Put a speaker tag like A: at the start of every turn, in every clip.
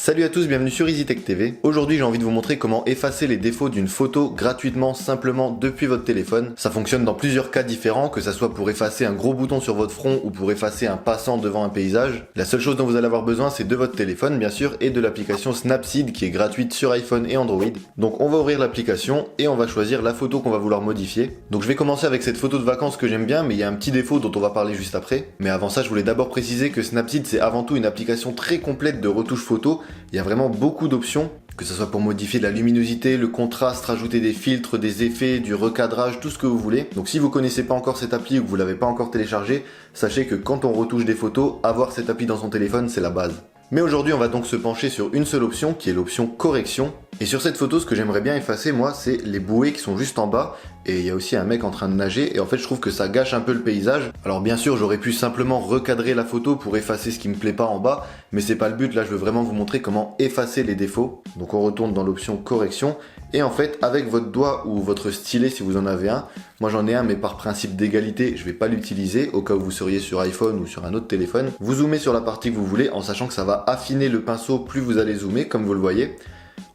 A: Salut à tous, bienvenue sur EasyTech TV. Aujourd'hui j'ai envie de vous montrer comment effacer les défauts d'une photo gratuitement, simplement depuis votre téléphone. Ça fonctionne dans plusieurs cas différents, que ça soit pour effacer un gros bouton sur votre front ou pour effacer un passant devant un paysage. La seule chose dont vous allez avoir besoin c'est de votre téléphone bien sûr et de l'application Snapseed qui est gratuite sur iPhone et Android. Donc on va ouvrir l'application et on va choisir la photo qu'on va vouloir modifier. Donc je vais commencer avec cette photo de vacances que j'aime bien, mais il y a un petit défaut dont on va parler juste après. Mais avant ça je voulais d'abord préciser que Snapseed c'est avant tout une application très complète de retouche photo. Il y a vraiment beaucoup d'options, que ce soit pour modifier la luminosité, le contraste, rajouter des filtres, des effets, du recadrage, tout ce que vous voulez. Donc si vous connaissez pas encore cette appli ou que vous l'avez pas encore téléchargée, sachez que quand on retouche des photos, avoir cette appli dans son téléphone, c'est la base. Mais aujourd'hui, on va donc se pencher sur une seule option, qui est l'option correction. Et sur cette photo, ce que j'aimerais bien effacer, moi, c'est les bouées qui sont juste en bas. Et il y a aussi un mec en train de nager, et en fait, je trouve que ça gâche un peu le paysage. Alors bien sûr, j'aurais pu simplement recadrer la photo pour effacer ce qui me plaît pas en bas, mais c'est pas le but, là, je veux vraiment vous montrer comment effacer les défauts. Donc on retourne dans l'option correction, et en fait, avec votre doigt ou votre stylet, si vous en avez un, moi j'en ai un, mais par principe d'égalité, je vais pas l'utiliser, au cas où vous seriez sur iPhone ou sur un autre téléphone. Vous zoomez sur la partie que vous voulez, en sachant que ça va affiner le pinceau plus vous allez zoomer, comme vous le voyez.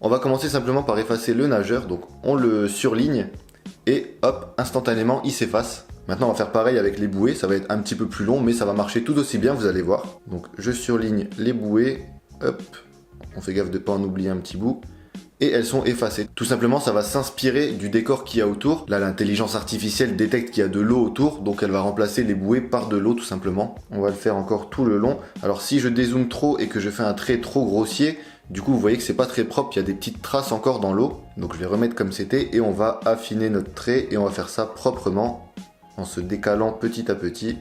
A: On va commencer simplement par effacer le nageur, donc on le surligne, et hop, instantanément il s'efface. Maintenant on va faire pareil avec les bouées, ça va être un petit peu plus long, mais ça va marcher tout aussi bien, vous allez voir. Donc je surligne les bouées, hop, on fait gaffe de pas en oublier un petit bout. Et elles sont effacées. Tout simplement, ça va s'inspirer du décor qu'il y a autour. Là, l'intelligence artificielle détecte qu'il y a de l'eau autour, donc elle va remplacer les bouées par de l'eau tout simplement. On va le faire encore tout le long. Alors si je dézoome trop et que je fais un trait trop grossier, du coup vous voyez que c'est pas très propre, il y a des petites traces encore dans l'eau. Donc je vais remettre comme c'était et on va affiner notre trait et on va faire ça proprement en se décalant petit à petit.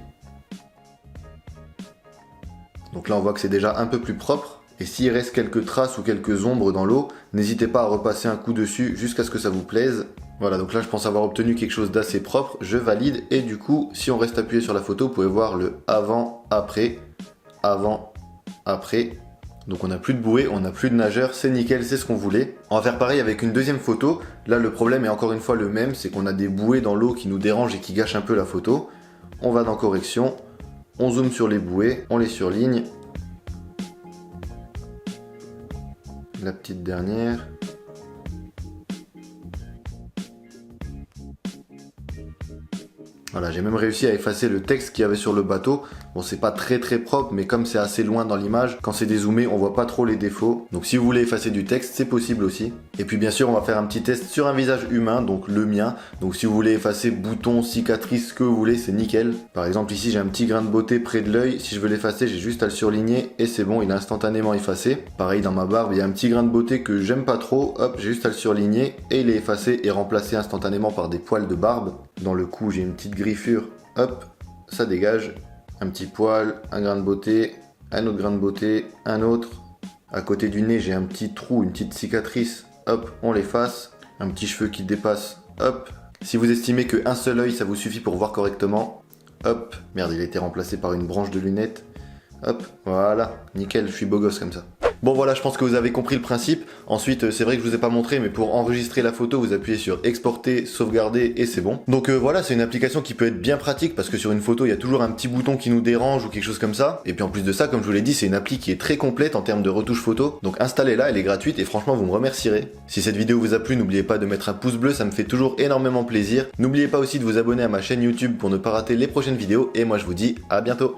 A: Donc là on voit que c'est déjà un peu plus propre. Et s'il reste quelques traces ou quelques ombres dans l'eau, n'hésitez pas à repasser un coup dessus jusqu'à ce que ça vous plaise. Voilà, donc là je pense avoir obtenu quelque chose d'assez propre, je valide et du coup, si on reste appuyé sur la photo, vous pouvez voir le avant, après. Donc on n'a plus de bouée, on n'a plus de nageur, c'est nickel, c'est ce qu'on voulait. On va faire pareil avec une deuxième photo. Là le problème est encore une fois le même, c'est qu'on a des bouées dans l'eau qui nous dérangent et qui gâchent un peu la photo. On va dans correction, on zoome sur les bouées, on les surligne. La petite dernière. Voilà, j'ai même réussi à effacer le texte qu'il y avait sur le bateau. Bon, c'est pas très propre, mais comme c'est assez loin dans l'image, quand c'est dézoomé, on voit pas trop les défauts. Donc si vous voulez effacer du texte, c'est possible aussi. Et puis bien sûr, on va faire un petit test sur un visage humain, donc le mien. Donc si vous voulez effacer boutons, cicatrices, ce que vous voulez, c'est nickel. Par exemple, ici, j'ai un petit grain de beauté près de l'œil. Si je veux l'effacer, j'ai juste à le surligner et c'est bon, il est instantanément effacé. Pareil, dans ma barbe, il y a un petit grain de beauté que j'aime pas trop. Hop, j'ai juste à le surligner et il est effacé et remplacé instantanément par des poils de barbe. Dans le cou, j'ai une petite griffure. Hop, ça dégage. Un petit poil, un grain de beauté, un autre grain de beauté, un autre. À côté du nez, j'ai un petit trou, une petite cicatrice. Hop, on l'efface. Un petit cheveu qui dépasse. Hop. Si vous estimez qu'un seul œil, ça vous suffit pour voir correctement. Hop. Merde, il a été remplacé par une branche de lunettes. Hop, voilà. Nickel, je suis beau gosse comme ça. Bon voilà, je pense que vous avez compris le principe. Ensuite, c'est vrai que je vous ai pas montré, mais pour enregistrer la photo, vous appuyez sur exporter, sauvegarder et c'est bon. Donc voilà, c'est une application qui peut être bien pratique parce que sur une photo, il y a toujours un petit bouton qui nous dérange ou quelque chose comme ça. Et puis en plus de ça, comme je vous l'ai dit, c'est une appli qui est très complète en termes de retouche photo. Donc installez-la, elle est gratuite et franchement, vous me remercierez. Si cette vidéo vous a plu, n'oubliez pas de mettre un pouce bleu, ça me fait toujours énormément plaisir. N'oubliez pas aussi de vous abonner à ma chaîne YouTube pour ne pas rater les prochaines vidéos et moi je vous dis à bientôt.